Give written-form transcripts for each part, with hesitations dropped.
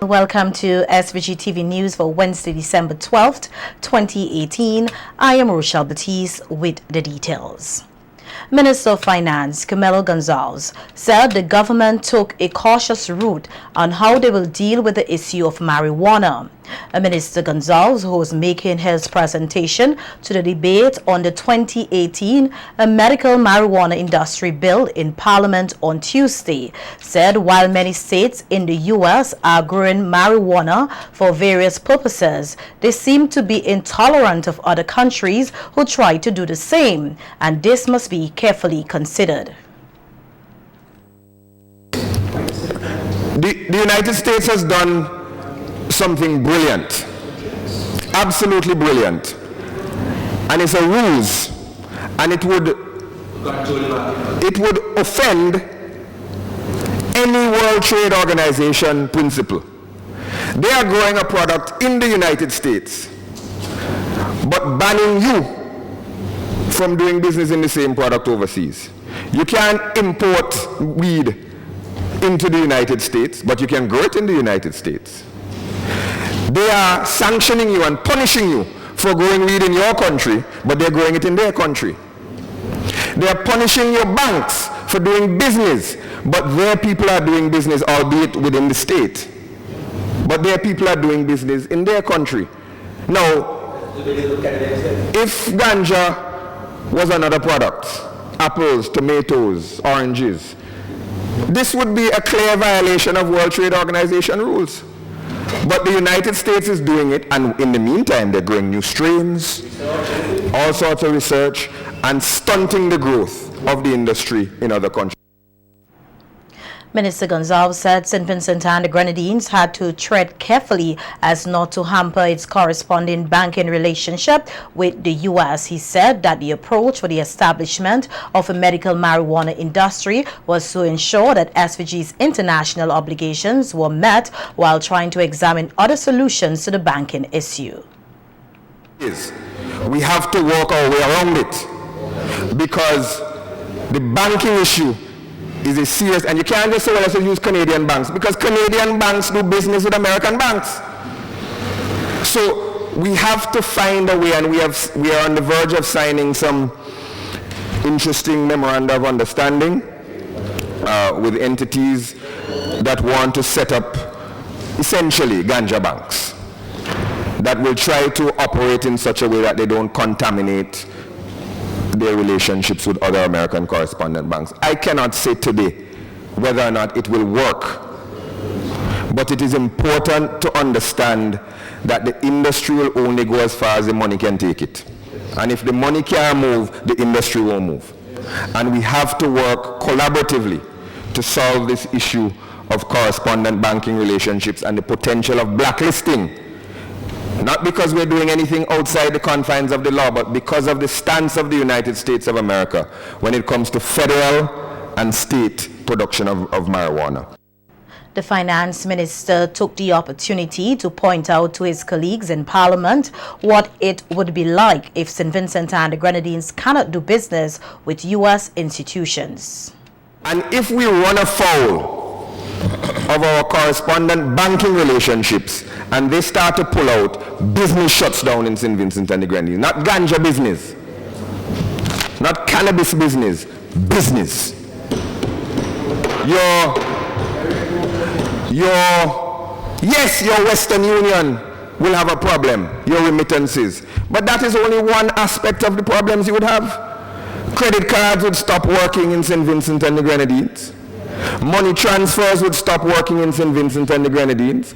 Welcome to SVG-TV News for Wednesday, December 12th, 2018. I am Rochelle Batiste with the details. Minister of Finance, Camilo Gonzalez, said the government took a cautious route on how they will deal with the issue of marijuana. Minister Gonzalez, who was making his presentation to the debate on the 2018 medical marijuana industry bill in Parliament on Tuesday, said while many states in the U.S. are growing marijuana for various purposes, they seem to be intolerant of other countries who try to do the same, and this must be carefully considered. The United States has done something brilliant, absolutely brilliant, and it's a ruse, and it would offend any World Trade Organization principle. They are growing a product in the United States, but banning you from doing business in the same product overseas. You can't import weed into the United States, but you can grow it in the United States. They are sanctioning you and punishing you for growing weed in your country, but they're growing it in their country. They are punishing your banks for doing business, but their people are doing business, albeit within the state. But their people are doing business in their country. Now, if ganja was another product, apples, tomatoes, oranges, this would be a clear violation of World Trade Organization rules. But the United States is doing it, and in the meantime, they're growing new strains, all sorts of research, and stunting the growth of the industry in other countries. Minister Gonzalez said St. Vincent and the Grenadines had to tread carefully as not to hamper its corresponding banking relationship with the U.S. He said that the approach for the establishment of a medical marijuana industry was to ensure that SVG's international obligations were met while trying to examine other solutions to the banking issue. We have to work our way around it because the banking issue is a serious, and you can't just say, well, let's use Canadian banks, because Canadian banks do business with American banks. So we have to find a way, and we are on the verge of signing some interesting memoranda of understanding with entities that want to set up essentially ganja banks that will try to operate in such a way that they don't contaminate their relationships with other American correspondent banks. I cannot say today whether or not it will work, but it is important to understand that the industry will only go as far as the money can take it. And if the money can't move, the industry won't move. And we have to work collaboratively to solve this issue of correspondent banking relationships and the potential of blacklisting. Not because we're doing anything outside the confines of the law, but because of the stance of the United States of America when it comes to federal and state production of marijuana. The finance minister took the opportunity to point out to his colleagues in Parliament what it would be like if St. Vincent and the Grenadines cannot do business with U.S. institutions. And if we run afoul of our correspondent banking relationships and they start to pull out, business shuts down in St. Vincent and the Grenadines. Not ganja business, not cannabis business, business. Yes, your Western Union will have a problem, your remittances, but that is only one aspect of the problems you would have. Credit cards would stop working in St. Vincent and the Grenadines. Money transfers would stop working in St. Vincent and the Grenadines.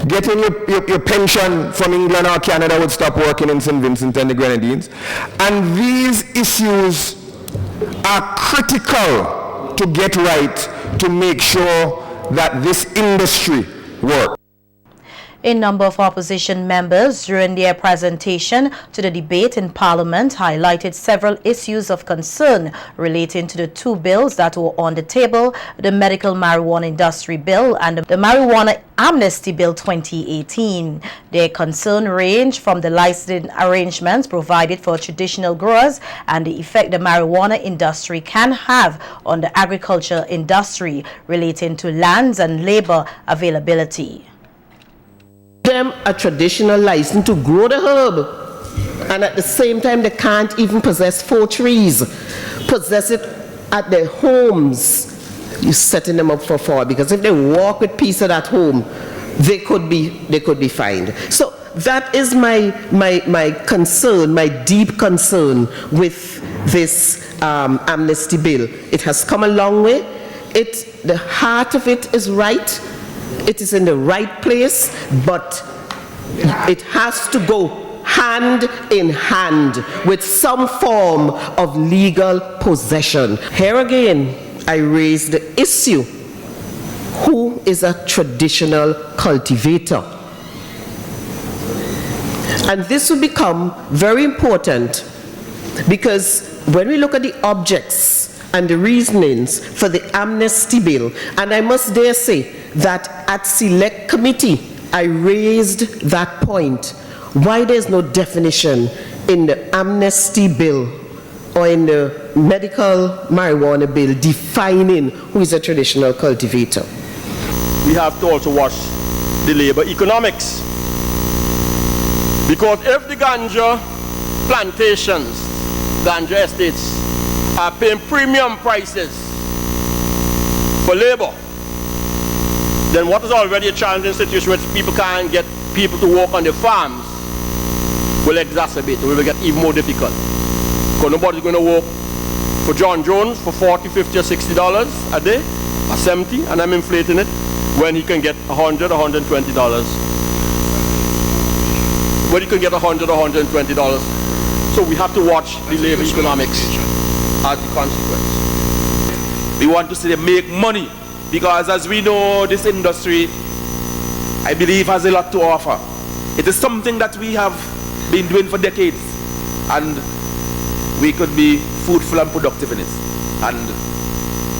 Getting your pension from England or Canada would stop working in St. Vincent and the Grenadines. And these issues are critical to get right to make sure that this industry works. A number of opposition members during their presentation to the debate in Parliament highlighted several issues of concern relating to the two bills that were on the table, the Medical Marijuana Industry Bill and the Marijuana Amnesty Bill 2018. Their concern ranged from the licensing arrangements provided for traditional growers and the effect the marijuana industry can have on the agriculture industry relating to lands and labor availability. them a traditional license to grow the herb, and at the same time they can't even possess 4 trees, possess it at their homes, you're setting them up for fall, because if they walk with peace at that home, they could be fined. So that is my concern, my deep concern with this amnesty bill. It has come a long way. The heart of it is right. It is in the right place, but it has to go hand in hand with some form of legal possession. Here again, I raise the issue: who is a traditional cultivator? And this will become very important, because when we look at the objects and the reasonings for the amnesty bill, and I must dare say that at select committee I raised that point, why there's no definition in the amnesty bill or in the medical marijuana bill defining who is a traditional cultivator. We have to also watch the labor economics, because if the ganja plantations, ganja estates are paying premium prices for labor, then what is already a challenging situation where people can't get people to work on their farms will exacerbate. It will get even more difficult, because nobody's going to work for John Jones for $40, $50 or $60 a day, or 70, and I'm inflating it, when he can get $100, $120. When he can get $100, $120. So we have to watch the labor economics as the consequence. We want to see them make money, because as we know, this industry, I believe, has a lot to offer. It is something that we have been doing for decades, and we could be fruitful and productive in it.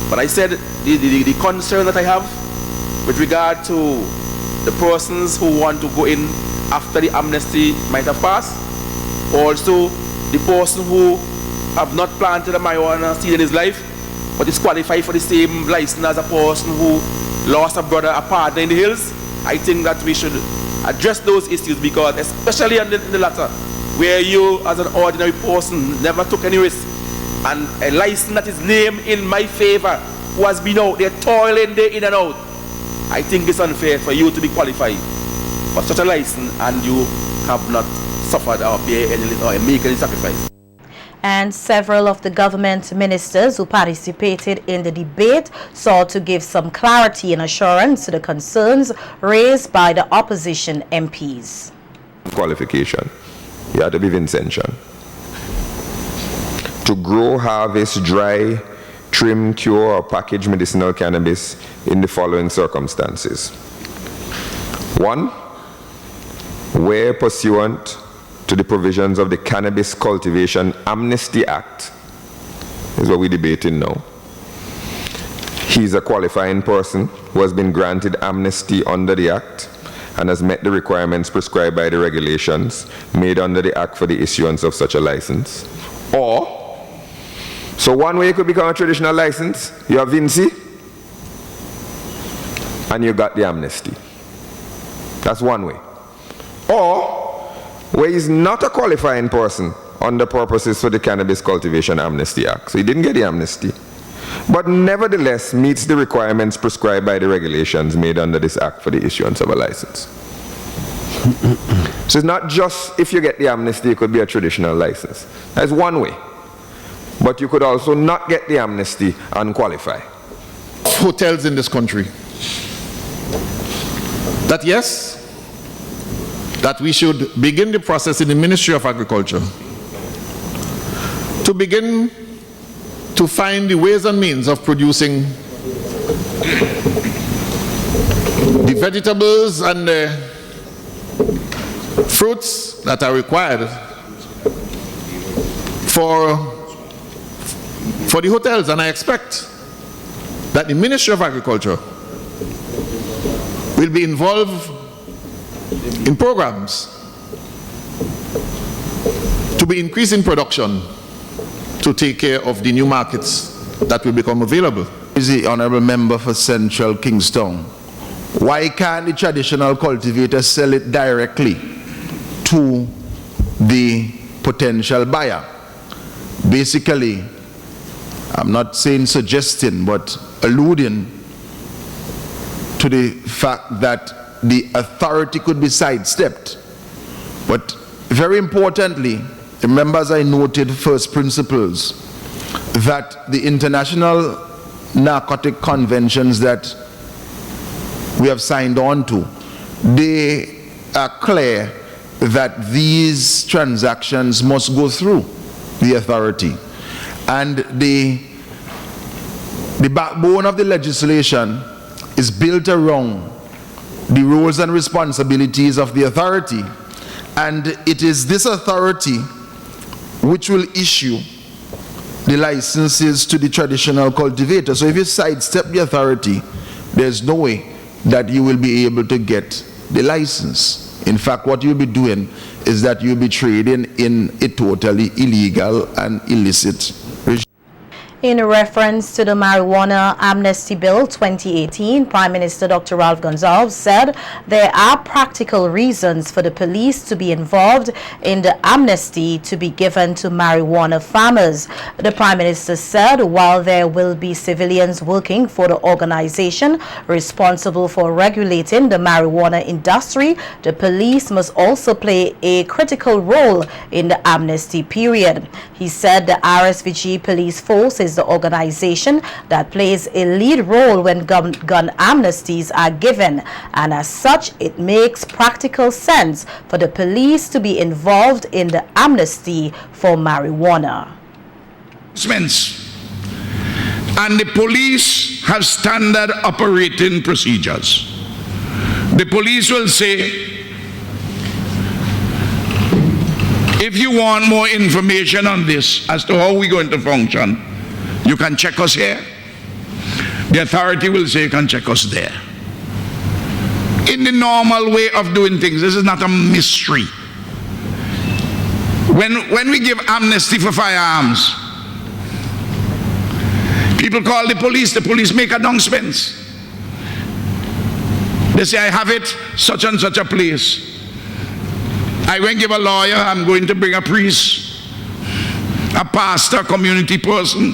But I said the concern that I have with regard to the persons who want to go in after the amnesty might have passed, also the person who have not planted a marijuana seed in his life, but is qualified for the same license as a person who lost a brother, a partner in the hills. I think that we should address those issues, because especially in the latter, where you as an ordinary person never took any risk, and a license that is named in my favor, who has been out there toiling day in and out, I think it's unfair for you to be qualified for such a license and you have not suffered or bear any or make any sacrifice. And several of the government ministers who participated in the debate sought to give some clarity and assurance to the concerns raised by the opposition MPs. Qualification. You have to be Vincentian. To grow, harvest, dry, trim, cure, or package medicinal cannabis in the following circumstances. 1. Where pursuant to the provisions of the Cannabis Cultivation Amnesty Act, is what we're debating now, he's a qualifying person who has been granted amnesty under the Act and has met the requirements prescribed by the regulations made under the Act for the issuance of such a license. Or, so one way you could become a traditional license, you have Vinci, and you got the amnesty. That's one way. Or, where he's not a qualifying person under purposes for the Cannabis Cultivation Amnesty Act. So he didn't get the amnesty, but nevertheless meets the requirements prescribed by the regulations made under this Act for the issuance of a license. So it's not just if you get the amnesty, it could be a traditional license. That's one way. But you could also not get the amnesty and qualify. Hotels in this country, that yes, that we should begin the process in the Ministry of Agriculture to begin to find the ways and means of producing the vegetables and the fruits that are required for the hotels. And I expect that the Ministry of Agriculture will be involved in programs to be increasing production to take care of the new markets that will become available. Is the Honourable Member for Central Kingstown, Why can't the traditional cultivator sell it directly to the potential buyer? Basically, I'm not saying suggesting, but alluding to the fact that the authority could be sidestepped. But very importantly, remember, as I noted, first principles, that the international narcotic conventions that we have signed on to, they are clear that these transactions must go through the authority. And the backbone of the legislation is built around the roles and responsibilities of the authority. And it is this authority which will issue the licenses to the traditional cultivator. So if you sidestep the authority, there's no way that you will be able to get the license. In fact, what you'll be doing is that you'll be trading in a totally illegal and illicit regime. In reference to the Marijuana Amnesty Bill 2018, Prime Minister Dr. Ralph Gonsalves said there are practical reasons for the police to be involved in the amnesty to be given to marijuana farmers. The Prime Minister said while there will be civilians working for the organization responsible for regulating the marijuana industry, the police must also play a critical role in the amnesty period. He said the RSVG police force is the organization that plays a lead role when gun amnesties are given, and as such it makes practical sense for the police to be involved in the amnesty for marijuana. And the police have standard operating procedures. The police will say, if you want more information on this as to how we're going to function, you can check us here. The authority will say you can check us there. In the normal way of doing things, this is not a mystery. When we give amnesty for firearms, people call the police make announcements. They say, I have it, such and such a place. I won't give a lawyer, I'm going to bring a priest, a pastor, community person,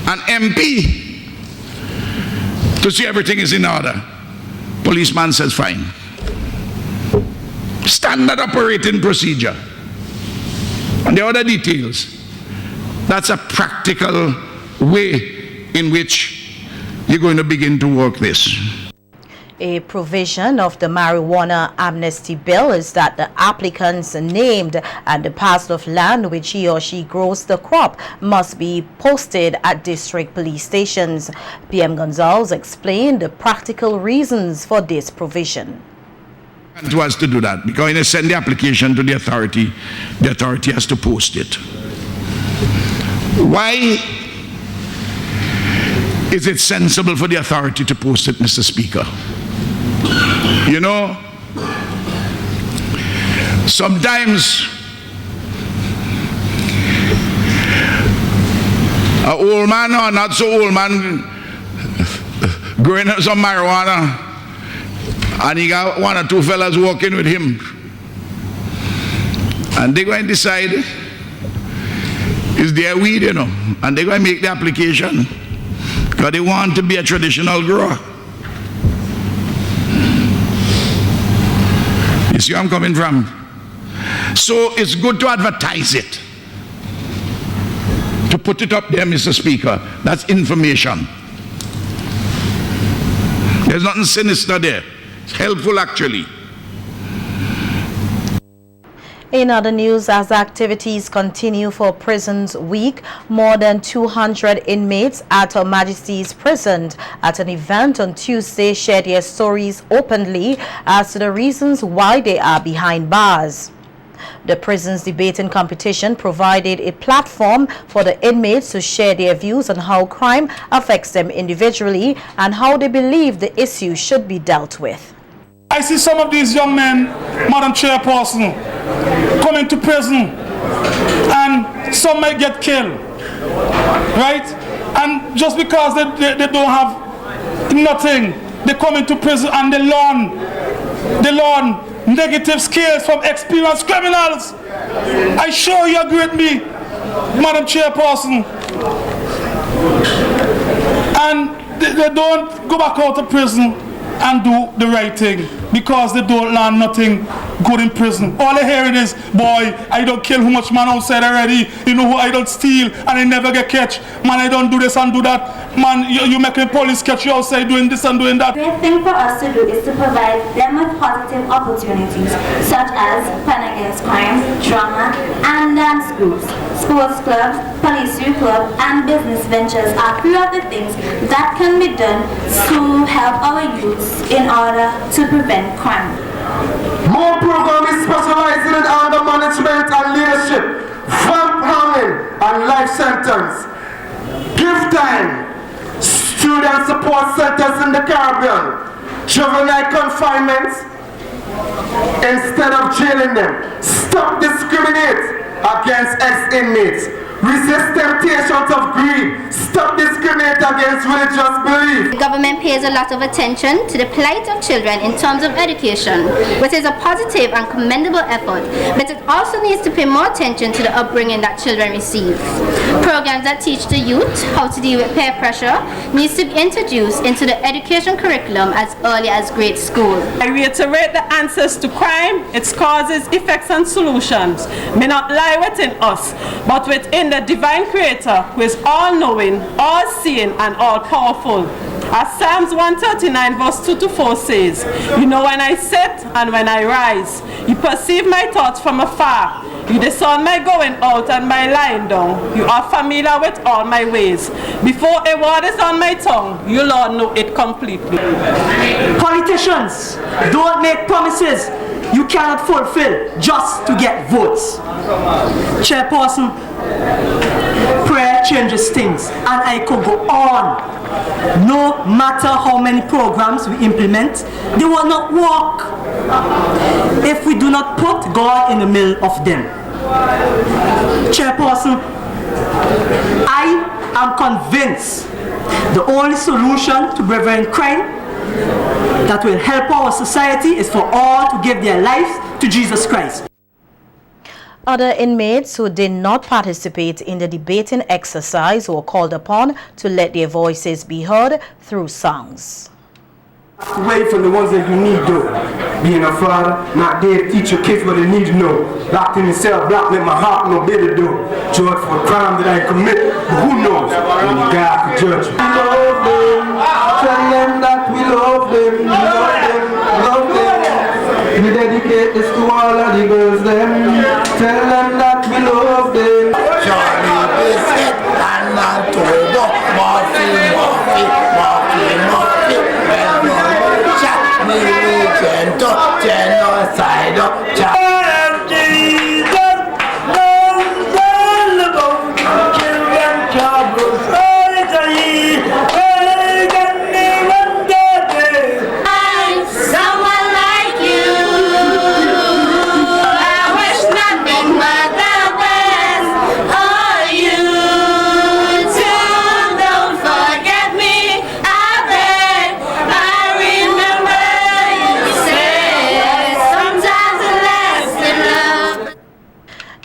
an MP, to see everything is in order. Policeman says, fine. Standard operating procedure. And the other details. That's a practical way in which you're going to begin to work this. A provision of the Marijuana Amnesty Bill is that the applicant's named and the parcel of land which he or she grows the crop must be posted at district police stations. PM Gonsalves explained the practical reasons for this provision. It was to do that because when they send the application to the authority has to post it. Why is it sensible for the authority to post it, Mr. Speaker? You know, sometimes an old man or not so old man growing up some marijuana and he got one or two fellas walking with him and they're going to decide is their weed, you know, and they're going to make the application because they want to be a traditional grower. You see where I'm coming from? So it's good to advertise it. To put it up there, Mr. Speaker. That's information. There's nothing sinister there. It's helpful, actually. In other news, as activities continue for Prisons Week, more than 200 inmates at Her Majesty's Prison at an event on Tuesday shared their stories openly as to the reasons why they are behind bars. The prison's debating competition provided a platform for the inmates to share their views on how crime affects them individually and how they believe the issue should be dealt with. I see some of these young men, Madam Chairperson, coming to prison and some might get killed, right? And just because they don't have nothing they come into prison and they learn negative skills from experienced criminals. I sure you agree with me, Madam Chairperson. And they don't go back out of prison and do the right thing because they don't learn nothing good in prison. All they hearing is, boy, I don't kill how much man outside already. You know who I don't steal and I never get catch. Man, I don't do this and do that. Man, you making police catch you outside doing this and doing that. The great thing for us to do is to provide them with positive opportunities such as pen against crime, drama, and dance groups, sports clubs, police youth club, and business ventures are few of the things that can be done to help our youths in order to prevent crime. More program is specializing in anger management and leadership, vamp hanging and life sentence, gift time, student support centers in the Caribbean, juvenile confinement instead of jailing them. Stop discriminate against ex-inmates. Resist temptations of greed. Stop discriminating against religious belief. The government pays a lot of attention to the plight of children in terms of education, which is a positive and commendable effort, but it also needs to pay more attention to the upbringing that children receive. Programs that teach the youth how to deal with peer pressure needs to be introduced into the education curriculum as early as grade school. I reiterate the answers to crime, its causes, effects, and solutions may not lie within us, but within the divine creator who is all-knowing, all-seeing, and all-powerful. As Psalms 139 verse 2-4 says, you know when I sit and when I rise. You perceive my thoughts from afar. You discern my going out and my lying down. You are familiar with all my ways. Before a word is on my tongue, you, Lord, know it completely. Politicians, don't make promises you cannot fulfill just to get votes. Chairperson, prayer changes things, and I could go on. No matter how many programs we implement, they will not work if we do not put God in the middle of them. Chairperson, I am convinced the only solution to prevent crime that will help our society is for all to give their lives to Jesus Christ. Other inmates who did not participate in the debating exercise were called upon to let their voices be heard through songs. Away from the ones that you need to. Being a father, not there to teach your kids what they need to know. Locked in the cell block, let my heart no better do. Judged for a crime that I commit, but who knows? Only God can judge me. We love them, tell them that we love them, love them. We dedicate this to all of the girls them. Tell them that we love them. Charlie Biscuit and Mantobo, morphine. Genocide Someone like you, I wish nothing but the best for you too. Don't forget me, I beg. I remember you said sometimes it lasts in love.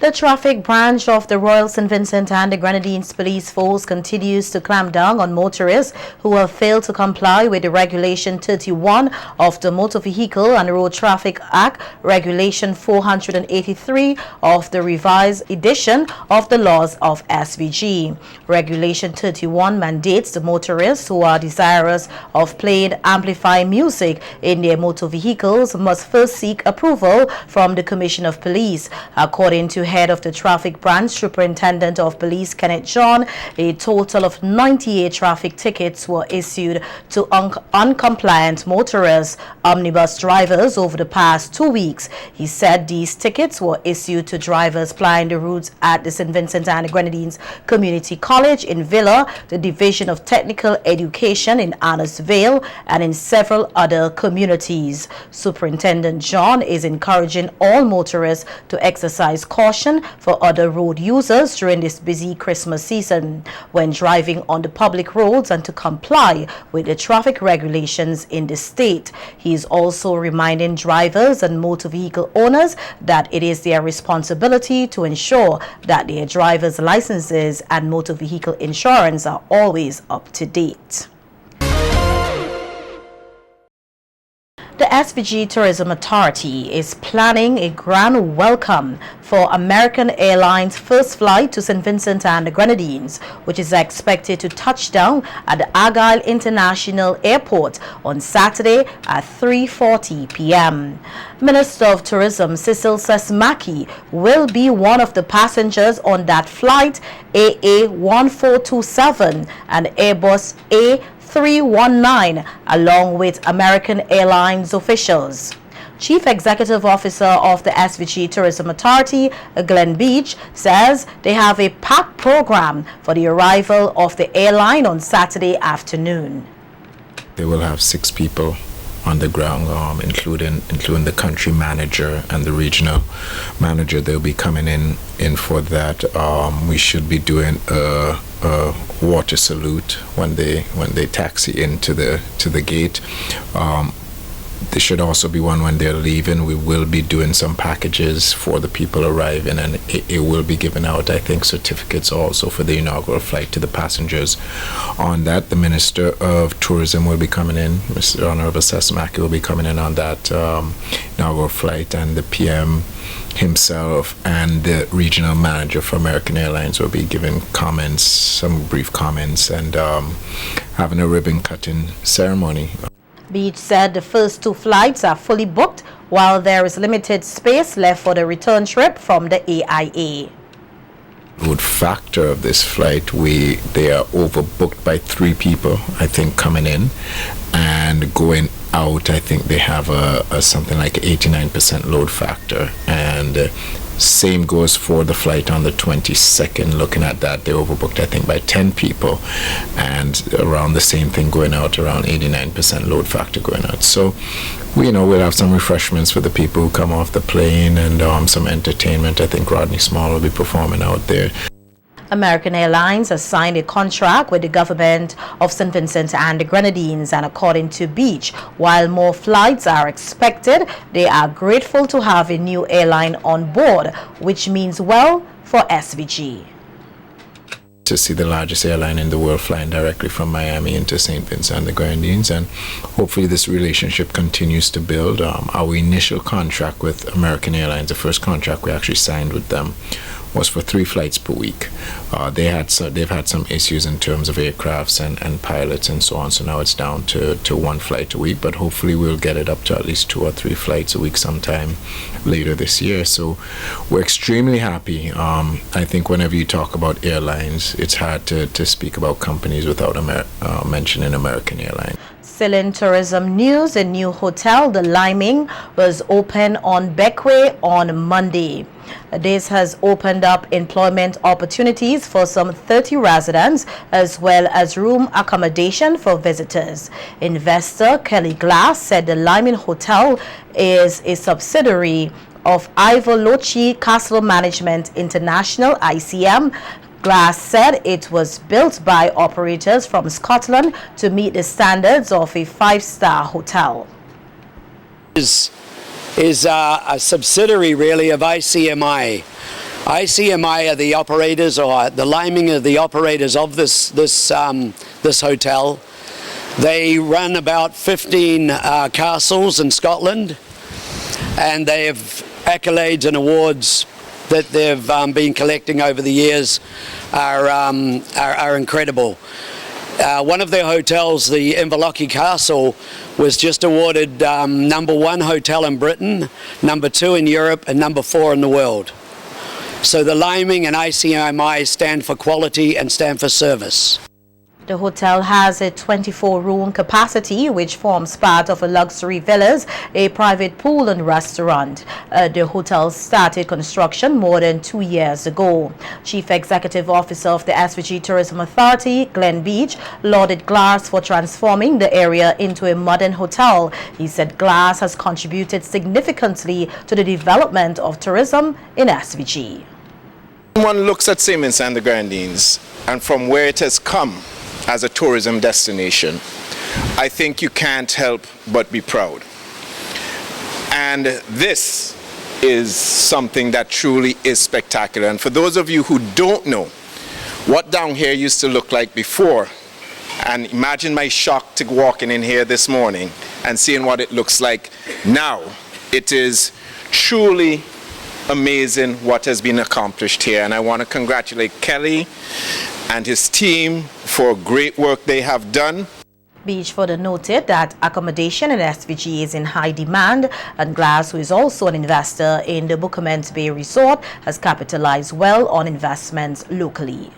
The traffic branch of the Royal St. Vincent and the Grenadines Police Force continues to clamp down on motorists who have failed to comply with the Regulation 31 of the Motor Vehicle and Road Traffic Act, Regulation 483 of the revised edition of the laws of SVG. Regulation 31 mandates the motorists who are desirous of playing amplified music in their motor vehicles must first seek approval from the Commission of Police. According to head of the traffic branch, Superintendent of Police Kenneth John, a total of 98 traffic tickets were issued to uncompliant motorists, omnibus drivers over the past 2 weeks. He said these tickets were issued to drivers plying the routes at the St. Vincent and the Grenadines Community College in Villa, the Division of Technical Education in Annis Vale, and in several other communities. Superintendent John is encouraging all motorists to exercise caution caution for other road users during this busy Christmas season when driving on the public roads and to comply with the traffic regulations in the state. He is also reminding drivers and motor vehicle owners that it is their responsibility to ensure that their driver's licenses and motor vehicle insurance are always up to date. The SVG Tourism Authority is planning a grand welcome for American Airlines' first flight to St. Vincent and the Grenadines, which is expected to touch down at the Argyle International Airport on Saturday at 3:40 p.m. Minister of Tourism Cecil Sesmaki will be one of the passengers on that flight AA1427 and Airbus A319, along with American Airlines officials. Chief Executive Officer of the SVG Tourism Authority, Glenn Beach, says they have a packed program for the arrival of the airline on Saturday afternoon. They will have 6 people on the ground, including the country manager and the regional manager. They'll be coming in for that. We should be doing a water salute when they taxi into the gate. There should also be one when they're leaving. We will be doing some packages for the people arriving, and it will be given out, I think, certificates also for the inaugural flight to the passengers. On that, the Minister of Tourism will be coming in. Mr. Honorable Sesmaki will be coming in on that inaugural flight, and the PM himself and the regional manager for American Airlines will be giving comments, some brief comments, and having a ribbon cutting ceremony. Beach said the first 2 flights are fully booked, while there is limited space left for the return trip from the AIA. Load factor of this flight, they are overbooked by 3 people, I think, coming in, and going out, I think they have a something like 89% load factor, and same goes for the flight on the 22nd. Looking at that, they're overbooked, I think, by 10 people, and around the same thing going out, around 89% load factor going out. So, we'll have some refreshments for the people who come off the plane, and some entertainment. I think Rodney Small will be performing out there. American Airlines has signed a contract with the government of St. Vincent and the Grenadines, and according to Beach, while more flights are expected, they are grateful to have a new airline on board, which means well for SVG. To see the largest airline in the world flying directly from Miami into St. Vincent and the Grenadines, and hopefully this relationship continues to build. Our initial contract with American Airlines, the first contract we actually signed with them, was for 3 flights per week. They've had some issues in terms of aircrafts and pilots and so on, so now it's down to 1 flight a week, but hopefully we'll get it up to at least 2 or 3 flights a week sometime later this year. So we're extremely happy. I think whenever you talk about airlines, it's hard to speak about companies without mentioning American Airlines. Still in tourism news, a new hotel, the Liming, was opened on Beckway on Monday. This has opened up employment opportunities for some 30 residents, as well as room accommodation for visitors. Investor Kelly Glass said the Liming Hotel is a subsidiary of Ivolochi Castle Management International, ICM. Glass said it was built by operators from Scotland to meet the standards of a 5-star hotel. Is a subsidiary really of ICMI. ICMI are the operators, or the Liming are the operators of this hotel. They run about 15 castles in Scotland, and they have accolades and awards that they've been collecting over the years are incredible. One of their hotels, the Inverlochie Castle, was just awarded #1 hotel in Britain, #2 in Europe, and #4 in the world. So the Liming and ICMI stand for quality and stand for service. The hotel has a 24-room capacity, which forms part of a luxury villas, a private pool and restaurant. The hotel started construction more than 2 years ago. Chief Executive Officer of the SVG Tourism Authority, Glenn Beach, lauded Glass for transforming the area into a modern hotel. He said Glass has contributed significantly to the development of tourism in SVG. One looks at St. Vincent and the Grenadines, and from where it has come as a tourism destination, I think you can't help but be proud. And this is something that truly is spectacular. And for those of you who don't know what down here used to look like before, and imagine my shock to walking in here this morning and seeing what it looks like now, it is truly amazing what has been accomplished here. And I want to congratulate Kelly and his team for great work they have done. Beachford noted that accommodation in SVG is in high demand, and Glass, who is also an investor in the Bookament Bay Resort, has capitalized well on investments locally.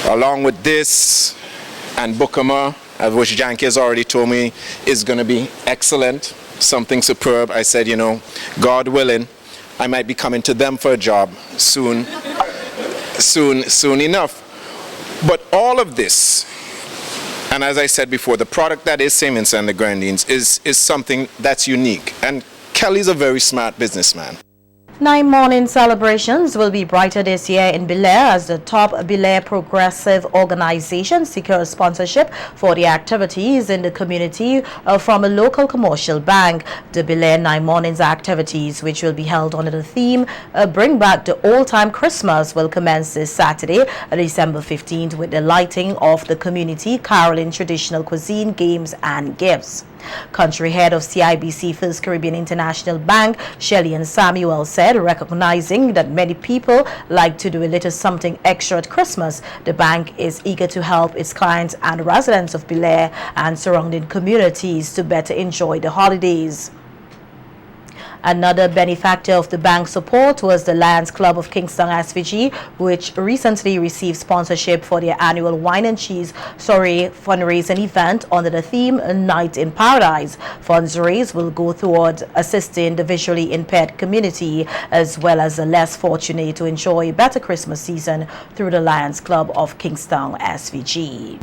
Along with this and Bookama, which Janky has already told me is going to be excellent, something superb, I said, you know, God willing, I might be coming to them for a job soon enough. But all of this, and as I said before, the product that is St. Vincent and the Grenadines is something that's unique. And Kelly's a very smart businessman. 9 morning celebrations will be brighter this year in Belair as the top Belair progressive organization secures sponsorship for the activities in the community from a local commercial bank. The Belair 9 mornings activities, which will be held under the theme Bring Back the Old Time Christmas, will commence this Saturday, December 15th, with the lighting of the community, caroling, traditional cuisine, games and gifts. Country head of CIBC First Caribbean International Bank, Shelley and Samuel, said, recognizing that many people like to do a little something extra at Christmas, the bank is eager to help its clients and residents of Belair and surrounding communities to better enjoy the holidays. Another benefactor of the bank's support was the Lions Club of Kingston SVG, which recently received sponsorship for their annual Wine and Cheese Soiree fundraising event under the theme Night in Paradise. Funds raised will go toward assisting the visually impaired community as well as the less fortunate to enjoy a better Christmas season through the Lions Club of Kingston SVG.